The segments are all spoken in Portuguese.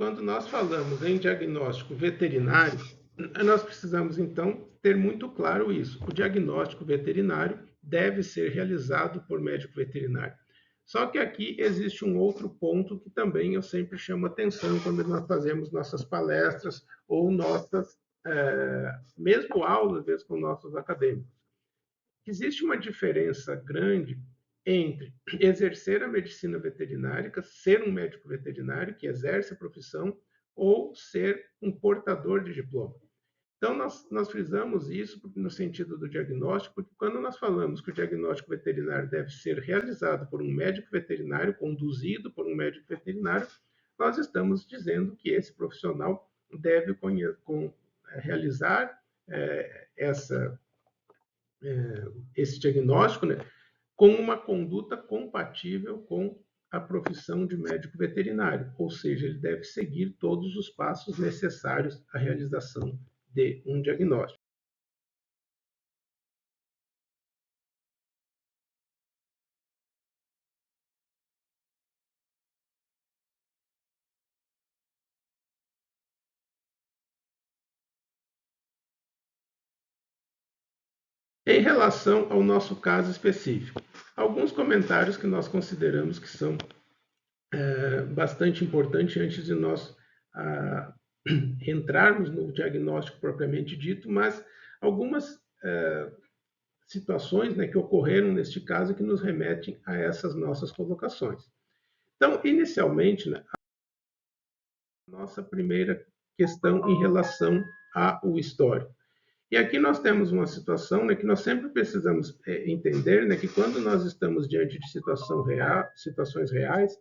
quando nós falamos em diagnóstico veterinário, nós precisamos, então, ter muito claro isso. O diagnóstico veterinário deve ser realizado por médico veterinário. Só que aqui existe um outro ponto que também eu sempre chamo atenção quando nós fazemos nossas palestras ou nossas, mesmo aulas, mesmo com nossos acadêmicos. Existe uma diferença grande entre exercer a medicina veterinária, ser um médico veterinário que exerce a profissão, ou ser um portador de diploma. Então, nós frisamos isso no sentido do diagnóstico, porque quando nós falamos que o diagnóstico veterinário deve ser realizado por um médico veterinário, conduzido por um médico veterinário, nós estamos dizendo que esse profissional deve realizar esse diagnóstico, né, com uma conduta compatível com a profissão de médico veterinário, ou seja, ele deve seguir todos os passos necessários à realização de um diagnóstico. Em relação ao nosso caso específico, alguns comentários que nós consideramos que são bastante importantes antes de nós entrarmos no diagnóstico propriamente dito, mas algumas situações, né, que ocorreram neste caso que nos remetem a essas nossas colocações. Então, inicialmente, né, a nossa primeira questão em relação ao histórico. E aqui nós temos uma situação, né, que nós sempre precisamos entender, né, que quando nós estamos diante de situações reais,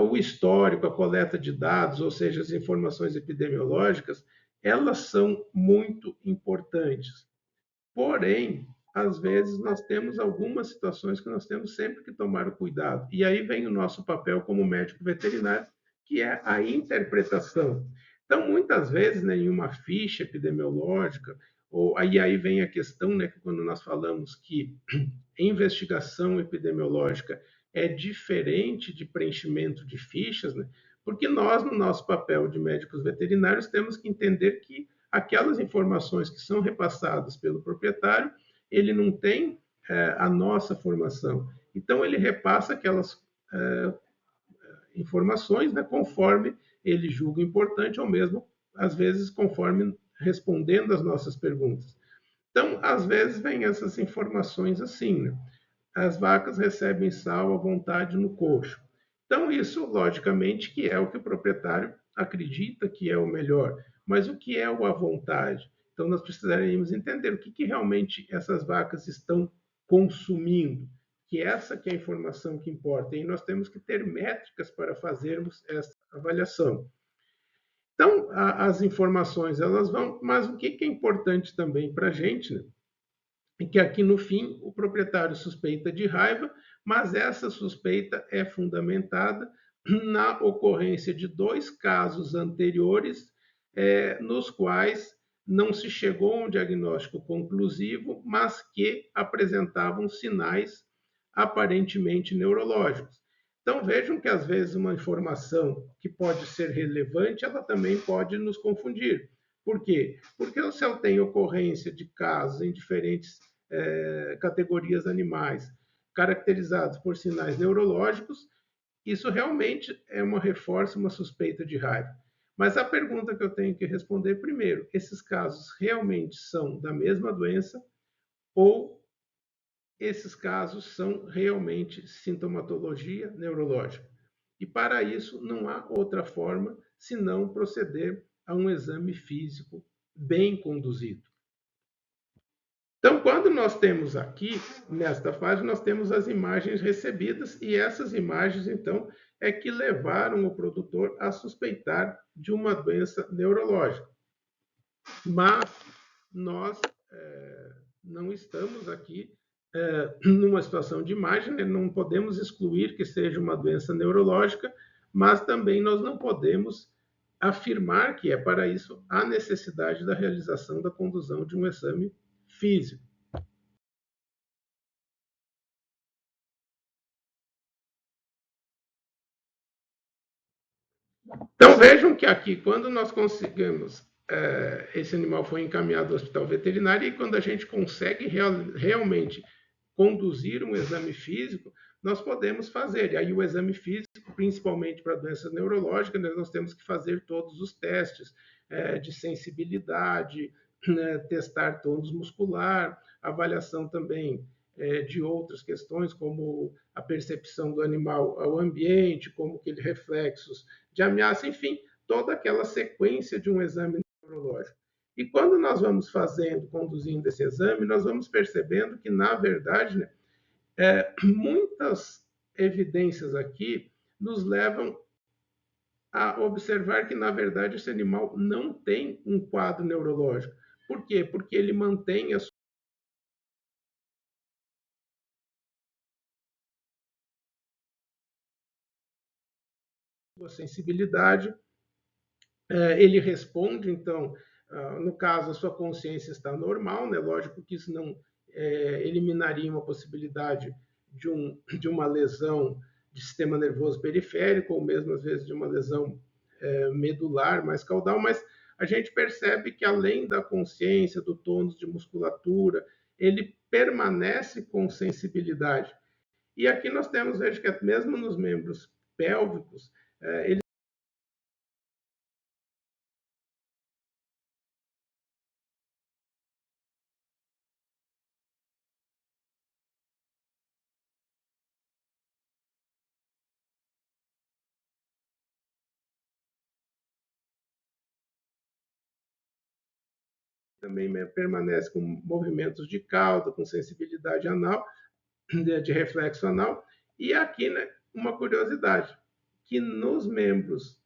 o histórico, a coleta de dados, ou seja, as informações epidemiológicas, elas são muito importantes. Porém, às vezes nós temos algumas situações que nós temos sempre que tomar o cuidado. E aí vem o nosso papel como médico veterinário, que é a interpretação. Então, muitas vezes, né, em uma ficha epidemiológica, ou aí vem a questão, né, que quando nós falamos que investigação epidemiológica é diferente de preenchimento de fichas, né, porque nós, no nosso papel de médicos veterinários, temos que entender que aquelas informações que são repassadas pelo proprietário, ele não tem a nossa formação. Então, ele repassa aquelas informações, né, conforme ele julga importante, ou mesmo, às vezes, conforme respondendo às nossas perguntas. Então, às vezes, vem essas informações assim, né? As vacas recebem sal à vontade no coxo. Então, isso, logicamente, que é o que o proprietário acredita que é o melhor. Mas o que é o à vontade? Então, nós precisaríamos entender o que realmente essas vacas estão consumindo, que essa que é a informação que importa. E nós temos que ter métricas para fazermos essa avaliação. Então, as informações, elas vão, mas o que é importante também para a gente, né? E que aqui no fim o proprietário suspeita de raiva, mas essa suspeita é fundamentada na ocorrência de 2 casos anteriores, nos quais não se chegou a um diagnóstico conclusivo, mas que apresentavam sinais aparentemente neurológicos. Então vejam que às vezes uma informação que pode ser relevante, ela também pode nos confundir. Por quê? Porque se eu tenho ocorrência de casos em diferentes categorias animais, caracterizados por sinais neurológicos, isso realmente reforça uma suspeita de raiva. Mas a pergunta que eu tenho que responder primeiro, esses casos realmente são da mesma doença ou esses casos são realmente sintomatologia neurológica? E para isso não há outra forma senão proceder a um exame físico bem conduzido. Então, quando nós temos aqui, nesta fase, nós temos as imagens recebidas e essas imagens, então, é que levaram o produtor a suspeitar de uma doença neurológica. Mas nós não estamos aqui numa situação de imagem, né? Não podemos excluir que seja uma doença neurológica, mas também nós não podemos afirmar que é para isso a necessidade da realização da condução de um exame físico. Então vejam que aqui, quando nós conseguimos, esse animal foi encaminhado ao hospital veterinário e quando a gente consegue realmente conduzir um exame físico, nós podemos fazer. E aí o exame físico, principalmente para doenças neurológicas, nós temos que fazer todos os testes de sensibilidade, né, testar tônus muscular, avaliação também de outras questões, como a percepção do animal ao ambiente, como aqueles reflexos de ameaça, enfim, toda aquela sequência de um exame neurológico. E quando nós vamos fazendo, conduzindo esse exame, nós vamos percebendo que, na verdade, né, muitas evidências aqui nos levam a observar que, na verdade, esse animal não tem um quadro neurológico. Por quê? Porque ele mantém a sua sensibilidade, ele responde, então, no caso, a sua consciência está normal, né? Lógico que isso não eliminaria uma possibilidade de uma lesão de sistema nervoso periférico, ou mesmo, às vezes, de uma lesão medular mais caudal, mas a gente percebe que, além da consciência, do tônus de musculatura, ele permanece com sensibilidade. E aqui nós temos, veja que mesmo nos membros pélvicos, ele também permanece com movimentos de cauda, com sensibilidade anal, de reflexo anal. E aqui, né, uma curiosidade, que nos membros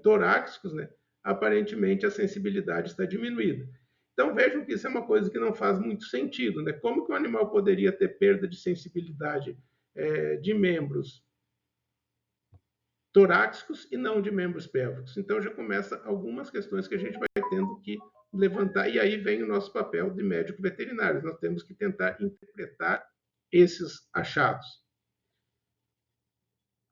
torácicos, né, aparentemente a sensibilidade está diminuída. Então vejam que isso é uma coisa que não faz muito sentido, né? Como que o animal poderia ter perda de sensibilidade de membros torácicos e não de membros pélvicos? Então já começa algumas questões que a gente vai tendo que levantar, e aí vem o nosso papel de médico veterinário. Nós temos que tentar interpretar esses achados.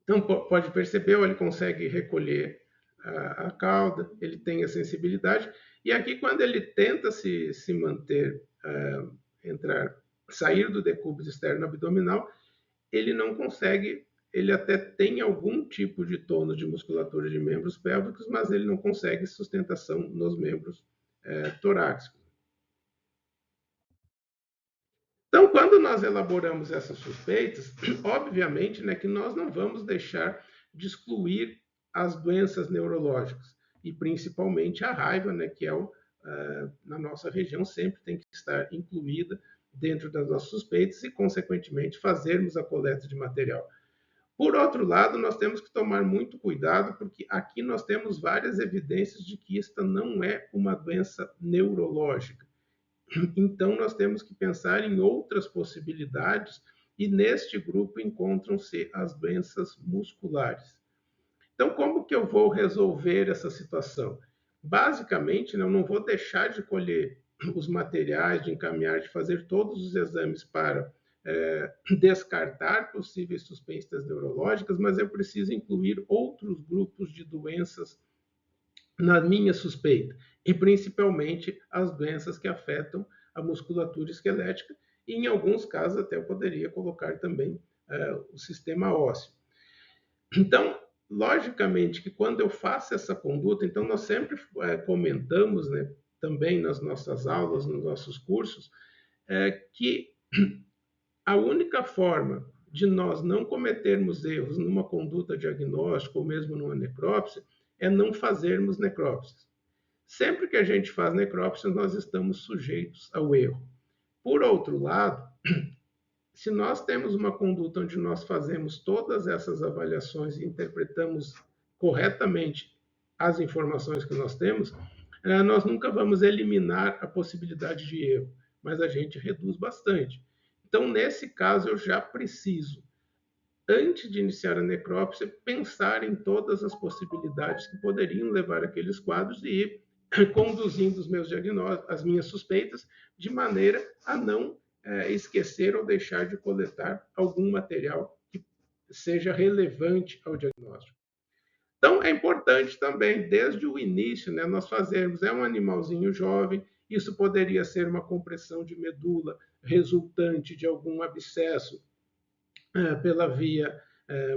Então, pode perceber, ele consegue recolher a cauda, ele tem a sensibilidade, e aqui, quando ele tenta se manter, entrar, sair do decúbito externo abdominal, ele não consegue, ele até tem algum tipo de tônus de musculatura de membros pélvicos, mas ele não consegue sustentação nos membros torácicos. Então, quando nós elaboramos essas suspeitas, obviamente, né, que nós não vamos deixar de excluir as doenças neurológicas, e principalmente a raiva, né, que na nossa região sempre tem que estar incluída dentro das nossas suspeitas e, consequentemente, fazermos a coleta de material. Por outro lado, nós temos que tomar muito cuidado, porque aqui nós temos várias evidências de que esta não é uma doença neurológica. Então, nós temos que pensar em outras possibilidades, e neste grupo encontram-se as doenças musculares. Então, como que eu vou resolver essa situação? Basicamente, eu não vou deixar de colher os materiais, de encaminhar, de fazer todos os exames para descartar possíveis suspeitas neurológicas, mas eu preciso incluir outros grupos de doenças na minha suspeita, e principalmente as doenças que afetam a musculatura esquelética, e em alguns casos até eu poderia colocar também o sistema ósseo. Então, logicamente que quando eu faço essa conduta, então nós sempre comentamos, né, também nas nossas aulas, nos nossos cursos, que a única forma de nós não cometermos erros numa conduta diagnóstica ou mesmo numa necrópsia é não fazermos necrópsias. Sempre que a gente faz necrópsia, nós estamos sujeitos ao erro. Por outro lado, se nós temos uma conduta onde nós fazemos todas essas avaliações e interpretamos corretamente as informações que nós temos, nós nunca vamos eliminar a possibilidade de erro, mas a gente reduz bastante. Então, nesse caso, eu já preciso, antes de iniciar a necrópsia, pensar em todas as possibilidades que poderiam levar aqueles quadros e ir conduzindo os meus diagnósticos, as minhas suspeitas, de maneira a não esquecer ou deixar de coletar algum material que seja relevante ao diagnóstico. Então, é importante também, desde o início, né, nós fazermos, é um animalzinho jovem, isso poderia ser uma compressão de medula resultante de algum abscesso pela via,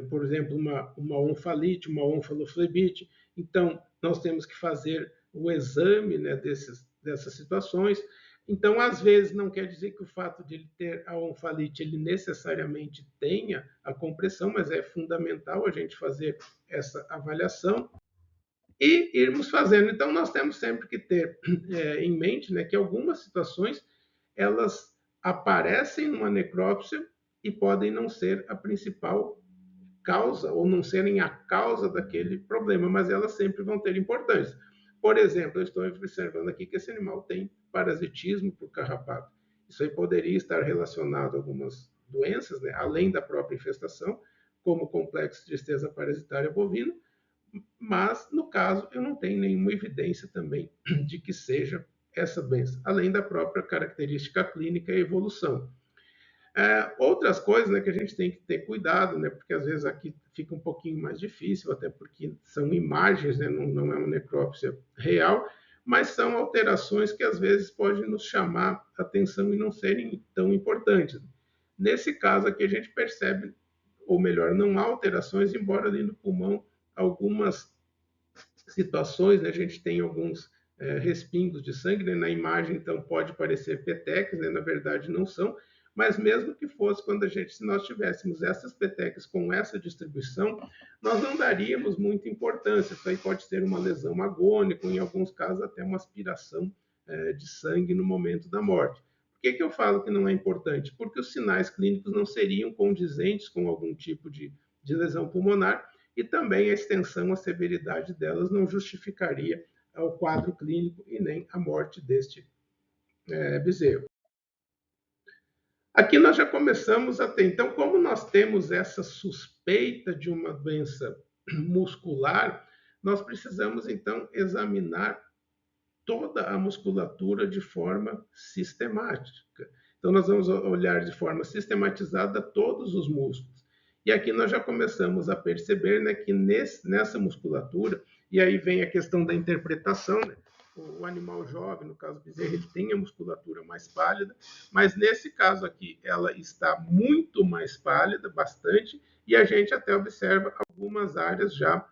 por exemplo, uma onfalite, uma onfaloflebite. Então, nós temos que fazer o exame, né, dessas situações. Então, às vezes, não quer dizer que o fato de ele ter a onfalite, ele necessariamente tenha a compressão, mas é fundamental a gente fazer essa avaliação e irmos fazendo. Então, nós temos sempre que ter em mente, né, que algumas situações elas aparecem numa necrópsia e podem não ser a principal causa ou não serem a causa daquele problema, mas elas sempre vão ter importância. Por exemplo, eu estou observando aqui que esse animal tem parasitismo por carrapato. Isso aí poderia estar relacionado a algumas doenças, né, além da própria infestação, como o complexo de tristeza parasitária bovina, mas no caso eu não tenho nenhuma evidência também de que seja essa doença, além da própria característica clínica e evolução. Outras coisas, né, que a gente tem que ter cuidado, né, porque às vezes aqui fica um pouquinho mais difícil, até porque são imagens, né, não é uma necrópsia real, mas são alterações que às vezes podem nos chamar a atenção e não serem tão importantes. Nesse caso aqui a gente percebe, ou melhor, não há alterações, embora ali no pulmão algumas situações, né, a gente tem alguns respingos de sangue, né, na imagem, então pode parecer peteques, né, na verdade não são, mas mesmo que fosse quando se nós tivéssemos essas peteques com essa distribuição, nós não daríamos muita importância. Isso aí pode ser uma lesão agônica, ou em alguns casos até uma aspiração de sangue no momento da morte. Por que eu falo que não é importante? Porque os sinais clínicos não seriam condizentes com algum tipo de lesão pulmonar, e também a extensão, a severidade delas não justificaria o quadro clínico e nem a morte deste bezerro. Aqui nós já começamos a ter, então, como nós temos essa suspeita de uma doença muscular, nós precisamos, então, examinar toda a musculatura de forma sistemática. Então, nós vamos olhar de forma sistematizada todos os músculos. E aqui nós já começamos a perceber, né, que nessa musculatura, e aí vem a questão da interpretação, né? O animal jovem, no caso do bezerro, ele tem a musculatura mais pálida, mas nesse caso aqui ela está muito mais pálida, bastante, e a gente até observa algumas áreas já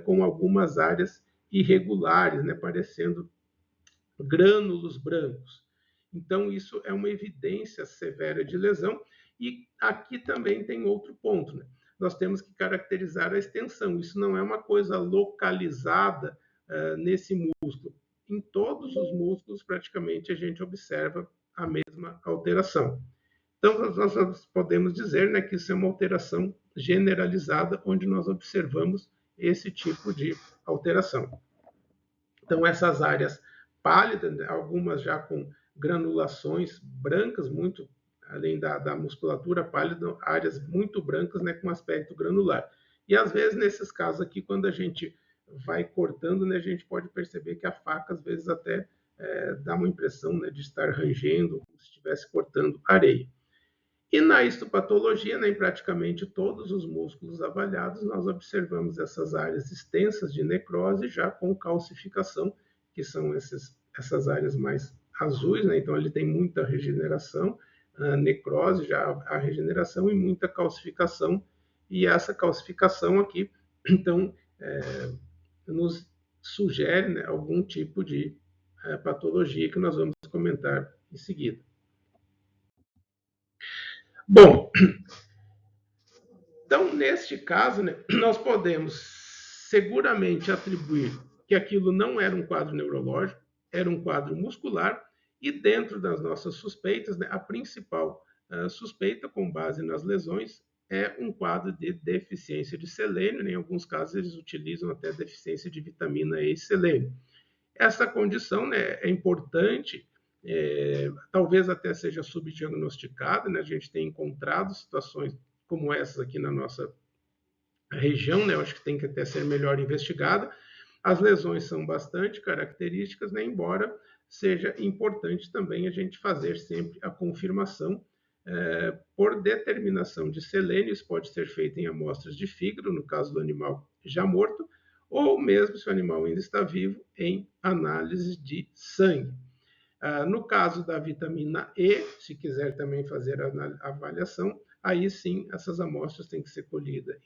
com algumas áreas irregulares, né, parecendo grânulos brancos. Então, isso é uma evidência severa de lesão. E aqui também tem outro ponto, né? Nós temos que caracterizar a extensão. Isso não é uma coisa localizada nesse músculo. Em todos os músculos, praticamente, a gente observa a mesma alteração. Então, nós podemos dizer, né, que isso é uma alteração generalizada, onde nós observamos esse tipo de alteração. Então, essas áreas pálidas, algumas já com granulações brancas, muito além da musculatura pálida, áreas muito brancas, né, com aspecto granular. E às vezes, nesses casos aqui, quando a gente vai cortando, né, a gente pode perceber que a faca, às vezes, até dá uma impressão, né, de estar rangendo, como se estivesse cortando areia. E na histopatologia, né, em praticamente todos os músculos avaliados, nós observamos essas áreas extensas de necrose já com calcificação, que são essas áreas mais azuis, né? Então ele tem muita regeneração, necrose, já a regeneração e muita calcificação. E essa calcificação aqui, então, nos sugere, né, algum tipo de patologia que nós vamos comentar em seguida. Bom, então, neste caso, né, nós podemos seguramente atribuir que aquilo não era um quadro neurológico, era um quadro muscular, e dentro das nossas suspeitas, né, a principal suspeita, com base nas lesões, é um quadro de deficiência de selênio. Né, em alguns casos, eles utilizam até deficiência de vitamina E e selênio. Essa condição, né, é importante, talvez até seja subdiagnosticada, né, a gente tem encontrado situações como essas aqui na nossa região, né? Eu acho que tem que até ser melhor investigada. As lesões são bastante características, né? Embora seja importante também a gente fazer sempre a confirmação por determinação de selênio. Isso pode ser feito em amostras de fígado, no caso do animal já morto, ou mesmo se o animal ainda está vivo, em análise de sangue. No caso da vitamina E, se quiser também fazer a avaliação, aí sim essas amostras têm que ser colhidas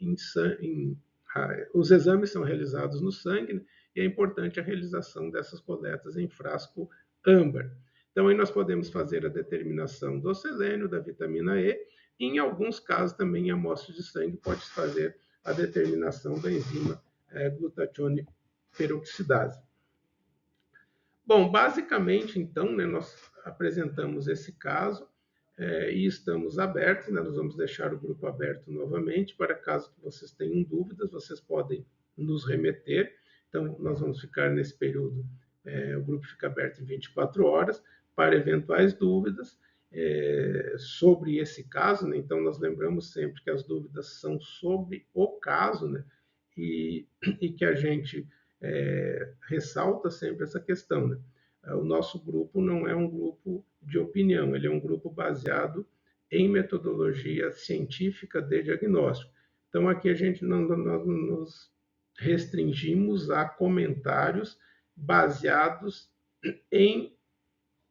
os exames são realizados no sangue, né, e é importante a realização dessas coletas em frasco âmbar. Então, aí nós podemos fazer a determinação do selênio, da vitamina E, e em alguns casos também em amostras de sangue pode fazer a determinação da enzima glutatione peroxidase. Bom, basicamente, então, né, nós apresentamos esse caso e estamos abertos, né, nós vamos deixar o grupo aberto novamente, para caso que vocês tenham dúvidas, vocês podem nos remeter. Então, nós vamos ficar nesse período, o grupo fica aberto em 24 horas, para eventuais dúvidas sobre esse caso, né? Então, nós lembramos sempre que as dúvidas são sobre o caso, né? E que a gente ressalta sempre essa questão, né? O nosso grupo não é um grupo de opinião, ele é um grupo baseado em metodologia científica de diagnóstico. Então, aqui a gente não nos restringimos a comentários baseados em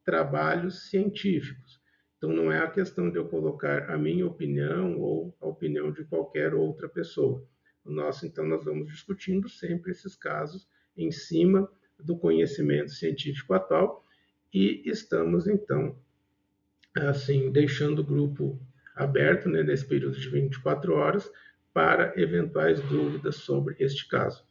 trabalhos científicos. Então, não é a questão de eu colocar a minha opinião ou a opinião de qualquer outra pessoa. Então, nós vamos discutindo sempre esses casos em cima do conhecimento científico atual e estamos, então, assim, deixando o grupo aberto, né, nesse período de 24 horas para eventuais dúvidas sobre este caso.